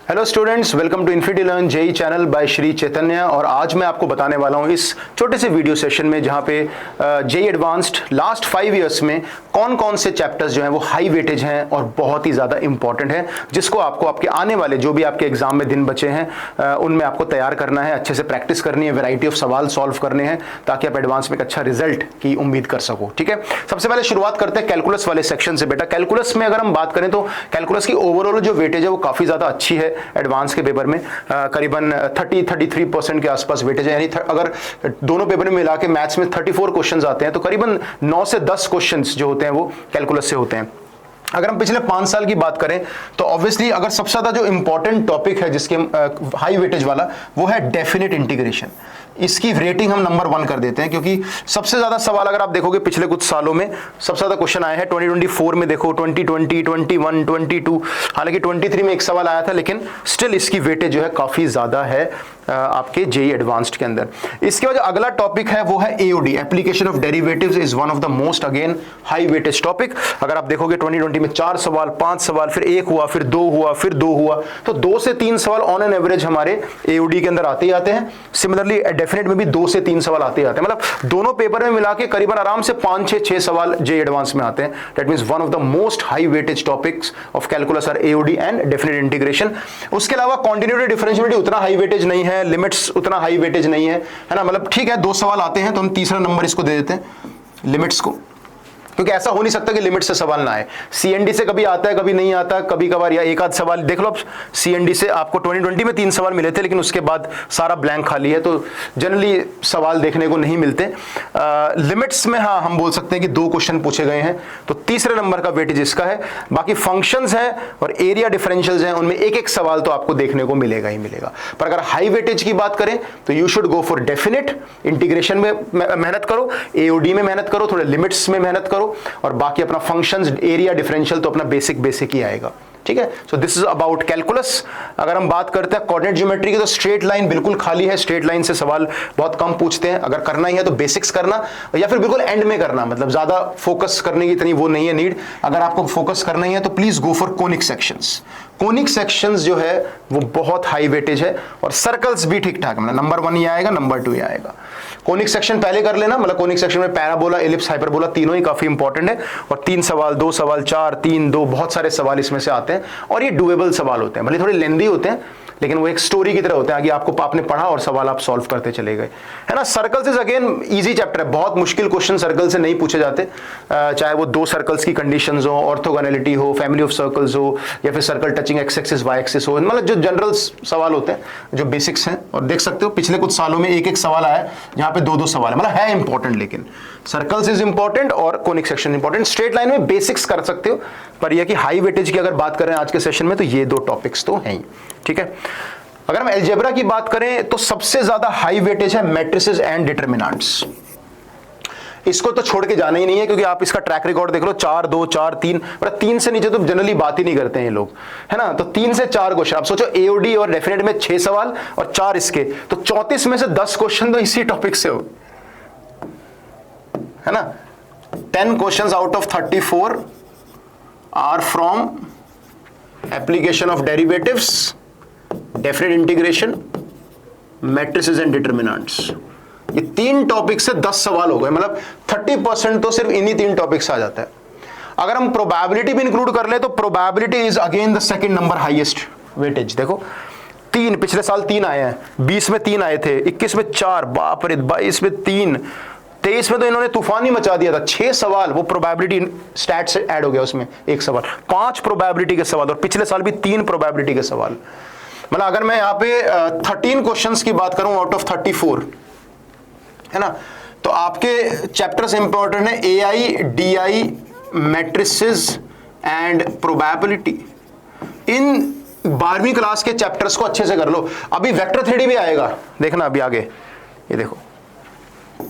Hello students, welcome to infinity learn JEE channel by Shri Chaitanya. और आज मैं आपको बताने वाला हूं इस छोटे से वीडियो सेशन में जहां पे जेई एडवांस्ड लास्ट 5 इयर्स में कौन कौन से चैप्टर्स जो हैं वो हाई वेटेज हैं और बहुत ही ज़्यादा इंपॉर्टेंट हैं, जिसको आपको आपके आने वाले जो भी आपके एग्जाम में दिन बचे हैं उनमें आपको तैयार करना है, अच्छे से प्रैक्टिस करनी है, वैरायटी ऑफ सवाल सॉल्व करने हैं ताकि आप एडवांस में एक अच्छा रिजल्ट की उम्मीद कर सको। ठीक है, सबसे पहले शुरुआत करते हैं कैलकुलस वाले सेक्शन से। बेटा कैलकुलस में अगर हम बात करें तो कैलकुलस की ओवरऑल जो वेटेज है वो काफ़ी ज़्यादा अच्छी है। एडवांस के पेपर में करीबन 33% के आसपास वेटेज है, यानी अगर दोनों पेपर में मिला के मैथ्स में 34 क्वेश्चंस आते हैं तो करीबन 9 से 10 क्वेश्चंस जो होते हैं वो कैलकुलस से होते हैं। अगर हम पिछले 5 साल की बात करें तो ऑब्वियसली अगर सबसे ज्यादा जो इंपॉर्टेंट टॉपिक है जिसके हाई वेटेज वाला वो है डेफिनेट इंटीग्रेशन। इसकी रेटिंग हम नंबर 1 कर देते हैं क्योंकि सबसे ज्यादा सवाल अगर आप देखोगे पिछले कुछ सालों में सबसे ज्यादा क्वेश्चन आए हैं। 2024 में देखो, 2020, 21, 22, हालांकि 23 में एक सवाल आया था, लेकिन स्टिल इसकी वेटेज जो है काफी ज्यादा है आपके जेई एडवांस्ड के अंदर। इसके बाद अगला टॉपिक है वो है AOD, application of derivatives is one of the most again high weightage topic. अगर आप देखोगे 2020 में 4 सवाल, 5 सवाल, फिर 1 हुआ, फिर 2 हुआ, फिर 2 हुआ, तो 2 से 3 सवाल ऑन एन एवरेज हमारे एओडी के अंदर आते ही आते हैं। सिमिलरली डेफिनेट में भी 2 से 3 सवाल आते ही आते हैं, मतलब दोनों पेपर में मिला के करीबन आराम से 5-6 सवाल जेई एडवांस में आते हैं। That means one of the most high weightage topics of calculus are AOD and definite integration. उसके अलावा कॉन्टिन्यूटी डिफरेंशियबिलिटी उतना हाई वेटेज नहीं है, लिमिट्स उतना हाई वेटेज नहीं है ना, मतलब ठीक है 2 सवाल आते हैं तो हम तीसरा नंबर इसको दे देते हैं लिमिट्स को, क्योंकि ऐसा हो नहीं सकता कि लिमिट से सवाल ना आए। सीएनडी से कभी आता है, कभी नहीं आता, कभी कभार या एक आध सवाल देख लो। आप सीएनडी से आपको 2020 में 3 सवाल मिले थे, लेकिन उसके बाद सारा ब्लैंक खाली है, तो जनरली सवाल देखने को नहीं मिलते। लिमिट्स में हाँ हम बोल सकते हैं कि 2 क्वेश्चन पूछे गए हैं, तो तीसरे नंबर का वेटेज इसका है। बाकी फंक्शंस हैं और एरिया डिफरेंशियल्स हैं, उनमें एक एक सवाल तो आपको देखने को मिलेगा ही मिलेगा। पर अगर हाई वेटेज की बात करें तो you should go for definite integration में मेहनत करो, एओडी में मेहनत करो, थोड़े लिमिट्स में मेहनत करो, और बाकी अपना फंक्शंस, एरिया, डिफरेंशियल तो अपना बेसिक ही आएगा। ठीक है, so this is about calculus. अगर हम बात करते हैं कोऑर्डिनेट ज्योमेट्री की तो स्ट्रेट लाइन बिल्कुल खाली है। स्ट्रेट लाइन से सवाल बहुत कम पूछते हैं। अगर करना ही है तो बेसिक्स करना या फिर बिल्कुल एंड में करना, मतलब ज्यादा फोकस करने की इतनी वो नहीं है नीड। अगर आपको फोकस करना ही है तो please go for conic sections. Conic sections जो है वो बहुत हाई वेटेज है और सर्कल्स भी ठीक ठाक, मतलब नंबर 1 ही आएगा, नंबर 2 ही आएगा। कोनिक सेक्शन पहले कर लेना, मतलब कोनिक सेक्शन में पैराबोला, एलिप्स, हाइपरबोला तीनों ही काफी इंपॉर्टेंट है। और 3 सवाल, 2 सवाल, 4, 3, 2, बहुत सारे सवाल इसमें से आते हैं और ये डुएबल सवाल होते हैं। भले थोड़े लेंदी होते हैं लेकिन वो एक स्टोरी की तरह होते हैं कि आपने पढ़ा और सवाल आप सॉल्व करते चले गए, है ना। Circles is again easy chapter है, बहुत मुश्किल क्वेश्चन सर्कल से नहीं पूछे जाते, चाहे वो 2 सर्कल्स की कंडीशंस हो, ऑर्थोगोनैलिटी हो, फैमिली ऑफ सर्कल्स हो, या फिर circle touching X axis Y axis हो, मतलब जो जनरल सवाल होते हैं, जो बेसिक्स हैं। और देख सकते हो पिछले कुछ सालों में एक सवाल आया है जहां पे 2 सवाल है, मतलब है इंपॉर्टेंट। लेकिन सर्कल्स इज इंपॉर्टेंट और conic section important. Straight line में बेसिक्स कर सकते हो, पर यह कि हाई वेटेज की अगर बात करें आज के सेशन में तो ये 2 टॉपिक्स तो हैं ही। ठीक है, अगर हम अलजेब्रा की बात करें तो सबसे ज्यादा हाई वेटेज है मैट्रिसेस एंड डिटरमिनेंट्स। इसको तो छोड़ के जाना ही नहीं है, क्योंकि आप इसका ट्रैक रिकॉर्ड देख लो, 4, 2, 4, 3, मतलब 3 से नीचे तो जनरली बात ही नहीं करते हैं ये लोग, है ना। तो 3 से 4 क्वेश्चन, आप सोचो एओडी और डेफिनेट में 6 सवाल और 4 इसके, तो 34 में से 10 क्वेश्चन तो इसी टॉपिक से हो, है ना। 10 question out of 34 are from application of derivatives, definite integration, matrices and determinants. ये 3 टॉपिक से 10 सवाल हो गए, मतलब 30% तो सिर्फ इन्हीं 3 टॉपिक से आ जाता है। अगर हम प्रोबेबिलिटी भी इंक्लूड कर ले तो probability is again the second number highest weightage. देखो 3 पिछले साल 3 आए हैं, 20 में 3 आए थे, 21 में 4, बाप रे, 22 में 3, 23 में तो इन्होंने तूफान ही मचा दिया था। 6 सवाल वो प्रोबेबिलिटी स्टैट से ऐड हो गया, उसमें 1 सवाल, 5 प्रोबेबिलिटी के सवाल, और पिछले साल भी 3 प्रोबेबिलिटी के सवाल। मतलब अगर मैं यहाँ पे 13 क्वेश्चंस की बात करूं आउट ऑफ 34, है ना, तो आपके चैप्टर्स इंपॉर्टेंट है AI, DI, matrices and probability. इन 12वीं क्लास के चैप्टर्स को अच्छे से कर लो। अभी वेक्टर थ्योरी भी आएगा, देखना अभी आगे, ये देखो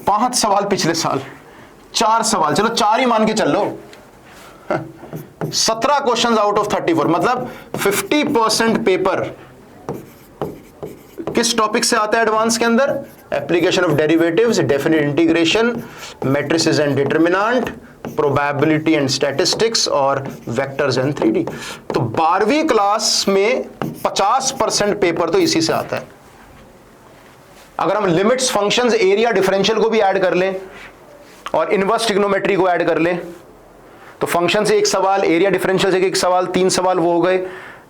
5 सवाल पिछले साल, 4 सवाल, चलो 4 ही मान के चल लो, 17 क्वेश्चंस आउट ऑफ 34, मतलब 50% पेपर किस टॉपिक से आता है एडवांस के अंदर? Application of derivatives, definite integration, matrices and determinant, probability and statistics और वेक्टर्स एंड 3D। तो 12वीं क्लास में 50% पेपर तो इसी से आता है। अगर हम लिमिट्स, फंक्शंस, एरिया, डिफरेंशियल को भी ऐड कर लें और इनवर्स ट्रिग्नोमेट्री को ऐड कर लें तो फंक्शन से एक सवाल, एरिया डिफरेंशियल से एक सवाल, 3 सवाल वो हो गए,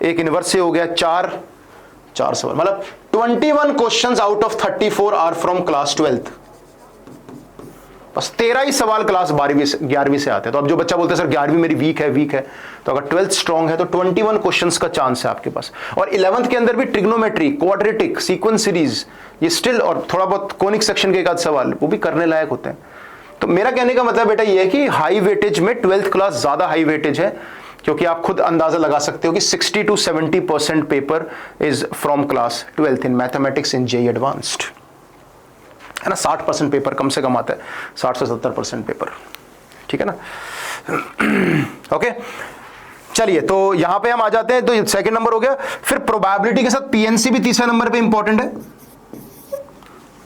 एक इनवर्स से हो गया, 4 सवाल, मतलब 21 questions out of 34 are from class 12th। बस 13 ही सवाल क्लास 11वीं से आते हैं। तो अब जो बच्चा बोलते हैं सर 11वीं मेरी वीक है, तो अगर 12th स्ट्रांग है तो 21 क्वेश्चंस का चांस है आपके पास। और 11th के अंदर भी ट्रिग्नोमेट्री, क्वाड्रेटिक, सीक्वेंस सीरीज, ये स्टिल, और थोड़ा बहुत कोनिक सेक्शन के एक आध सवाल वो भी करने लायक होते हैं। तो मेरा कहने का मतलब बेटा ये है कि हाई वेटेज में 12th क्लास ज्यादा हाई वेटेज है, क्योंकि आप खुद अंदाजा लगा सकते हो कि 60 to 70% paper is from class 12th in mathematics in JEE advanced, है ना। 60% पेपर कम से कम आता है, 60 से 70% पेपर, ठीक है ना। ओके, चलिए, तो यहां पे हम आ जाते हैं। तो सेकंड नंबर हो गया। फिर प्रोबेबिलिटी के साथ पीएनसी भी तीसरे नंबर पे इंपॉर्टेंट है,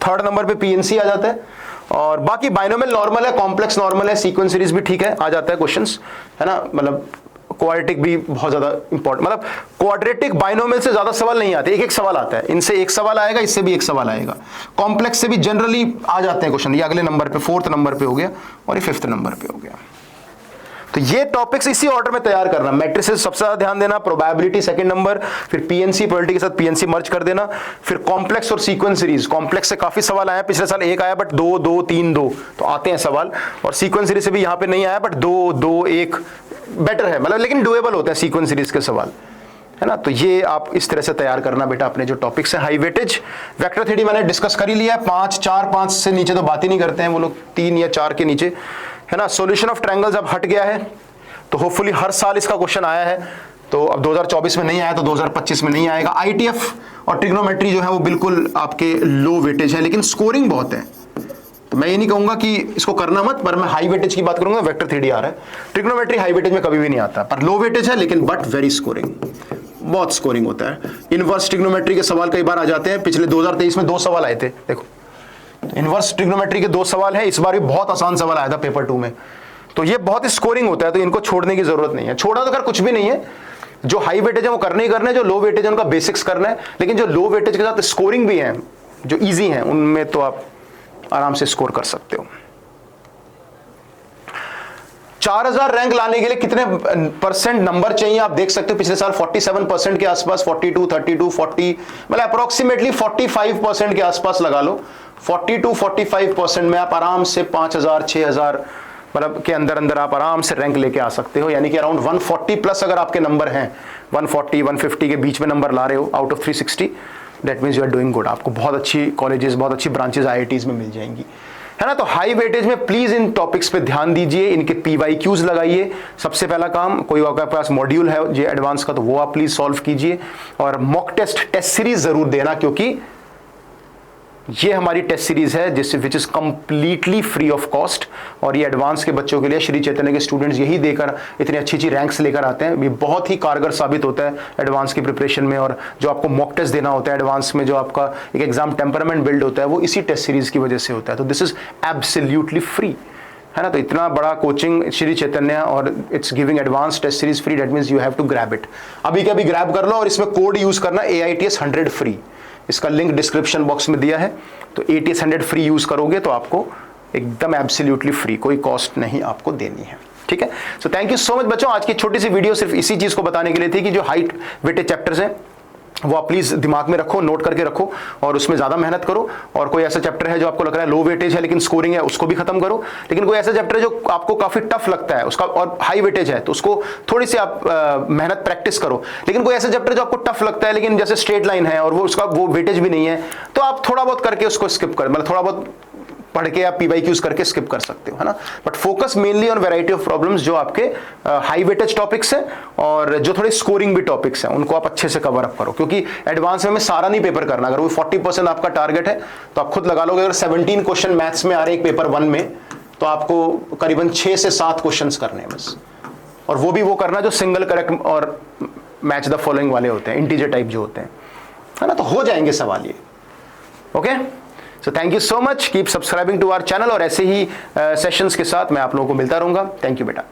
थर्ड नंबर पे पीएनसी आ जाता है, और बाकी बाइनोमियल नॉर्मल है, कॉम्प्लेक्स नॉर्मल है, सीक्वेंस सीरीज भी ठीक है, आ जाता है क्वेश्चंस, है ना। मतलब क्वाड्रेटिक भी बहुत ज्यादा इंपॉर्टेंट, मतलब क्वाड्रेटिक बाइनोमियल से ज्यादा सवाल नहीं आते, एक सवाल आता है, इनसे एक सवाल आएगा, इससे भी एक सवाल आएगा। कॉम्प्लेक्स से भी जनरली आ जाते हैं क्वेश्चन, ये अगले नंबर पे 4th नंबर पे हो गया और ये 5th नंबर पे हो गया। तो ये टॉपिक्स इसी ऑर्डर में तैयार करना, मैट्रिसेस सबसे ज्यादा ध्यान देना, प्रोबेबिलिटी सेकंड नंबर, फिर पीएनसी, प्रोबेबिलिटी के साथ पीएनसी मर्ज कर देना, फिर कॉम्प्लेक्स और सीक्वेंस सीरीज। कॉम्प्लेक्स से काफी सवाल आया, पिछले साल एक आया बट 2 2 3 2 तो आते हैं सवाल, और सीक्वेंस सीरीज से भी यहां पे नहीं आया बट 2 2 1 बेटर है, मतलब लेकिन डुएबल होते हैं सीक्वेंस सीरीज के सवाल, है ना। तो ये आप इस तरह से तैयार करना बेटा अपने जो टॉपिक्स हैं। हाई वेटेज वेक्टर थ्योरी मैंने डिस्कस कर ही लिया है, 5 से नीचे तो बात ही नहीं करते हैं वो लोग, 3 या 4 के नीचे, है ना। सॉल्यूशन ऑफ ट्रायंगल्स अब हट गया है, तो होपफुली हर साल इसका क्वेश्चन आया है, तो अब 2024 में नहीं आया तो 2025 में नहीं आएगा। आईटीएफ और ट्रिग्नोमेट्री जो है वो बिल्कुल आपके लो वेटेज है, लेकिन स्कोरिंग बहुत है। तो मैं ये नहीं कहूंगा कि इसको करना मत, पर मैं हाई वेटेज की बात करूंगा। वेक्टर थ्योरी आ रहा है, ट्रिग्नोमेट्री हाई वेटेज में कभी भी नहीं आता, पर लो वेटेज है, लेकिन बट वेरी स्कोरिंग, बहुत स्कोरिंग होता है। इनवर्स ट्रिग्नोमेट्री के सवाल कई बार आ जाते हैं, पिछले 2023 में 2 सवाल आए थे, देखो इनवर्स ट्रिग्नोमेट्री के 2 सवाल है, इस बार भी बहुत आसान सवाल आया था पेपर 2 में। तो ये बहुत ही स्कोरिंग होता है, तो इनको छोड़ने की जरूरत नहीं है। छोड़ा तो कर कुछ भी नहीं है, जो हाई वेटेज है वो करने ही करना है, जो लो वेटेज है उनका बेसिक्स करना है, लेकिन जो लो वेटेज के साथ स्कोरिंग भी है, जो इजी है, उनमें तो आप आराम से स्कोर कर सकते हो। 4000 रैंक लाने के लिए कितने % नंबर चाहिए आप देख सकते हो। पिछले साल 47% के आसपास, 42, 32, 40, मतलब अप्रोक्सीमेटली 45% के आसपास लगा लो। 42, 45% में आप आराम से 5000, 6000 मतलब के अंदर आप आराम से रैंक लेके आ सकते हो, यानी कि अराउंड 140 प्लस अगर आपके नंबर हैं, 140, 150 के बीच में नंबर ला रहे हो out of 360, that means you are doing good. आपको बहुत अच्छी कॉलेजेस, बहुत अच्छी ब्रांचेस आईआईटीज में मिल जाएंगी, है ना। तो हाई वेटेज में प्लीज इन टॉपिक्स पे ध्यान दीजिए, इनके पीवाईक्यूज लगाइए। सबसे पहला काम, कोई आपके पास मॉड्यूल है जे एडवांस का तो वो आप प्लीज सॉल्व कीजिए, और मॉक टेस्ट सीरीज जरूर देना, क्योंकि ये हमारी टेस्ट सीरीज है जिससे which is completely free of cost, और ये एडवांस के बच्चों के लिए श्री चैतन्य के स्टूडेंट्स यही देकर इतनी अच्छी रैंक्स लेकर आते हैं। ये बहुत ही कारगर साबित होता है एडवांस की प्रिपरेशन में, और जो आपको मॉक टेस्ट देना होता है एडवांस में, जो आपका एक एग्जाम टेम्परामेंट बिल्ड होता है, वो इसी टेस्ट सीरीज की वजह से होता है। तो दिस इज एब्सोल्युटली फ्री, है ना। तो इतना बड़ा कोचिंग श्री चैतन्य, और it's giving advance test series free, that means you have to grab it. अभी के अभी ग्रैब कर लो, और इसमें कोड यूज करना AITS 100 फ्री, इसका लिंक डिस्क्रिप्शन बॉक्स में दिया है। तो AITS 100 फ्री यूज करोगे तो आपको एकदम एब्सोल्युटली फ्री, कोई कॉस्ट नहीं आपको देनी है, ठीक है। सो थैंक यू सो मच बच्चों। आज की छोटी सी वीडियो सिर्फ इसी चीज को बताने के लिए थी कि जो हाई वेटेज चैप्टर्स हैं वो आप प्लीज दिमाग में रखो, नोट करके रखो, और उसमें ज्यादा मेहनत करो। और कोई ऐसा चैप्टर है जो आपको लग रहा है लो वेटेज है लेकिन स्कोरिंग है, उसको भी खत्म करो। लेकिन कोई ऐसा चैप्टर है जो आपको काफी टफ लगता है उसका और हाई वेटेज है, तो उसको थोड़ी सी आप मेहनत प्रैक्टिस करो। लेकिन कोई ऐसा चैप्टर जो आपको टफ लगता है लेकिन जैसे स्ट्रेट लाइन है और वो उसका वो वेटेज भी नहीं है, तो आप थोड़ा बहुत करके उसको स्किप कर, मतलब थोड़ा बहुत पढ़ के आप पीवाईक्यूज करके स्किप कर सकते हो, है ना। But focus mainly on variety of problems जो आपके हाई वेटेज टॉपिक्स हैं, और जो थोड़े स्कोरिंग भी टॉपिक्स हैं उनको आप अच्छे से कवर अप करो, क्योंकि एडवांस में सारा नहीं पेपर करना। अगर वो 40% आपका टारगेट है तो आप खुद लगा लोगे, अगर 17 क्वेश्चन मैथ्स में आ रहे हैं पेपर 1 में, तो आपको करीबन 6 से 7 क्वेश्चन करने हैं बस, और वो भी वो करना जो सिंगल करेक्ट और मैच द फॉलोइंग वाले होते हैं, इंटीजर टाइप जो होते हैं, है ना। तो हो जाएंगे सवाल ये, okay. So thank you so much, keep subscribing to our channel, और ऐसे ही सेशंस के साथ मैं आप लोगों को मिलता रहूंगा। थैंक यू बेटा।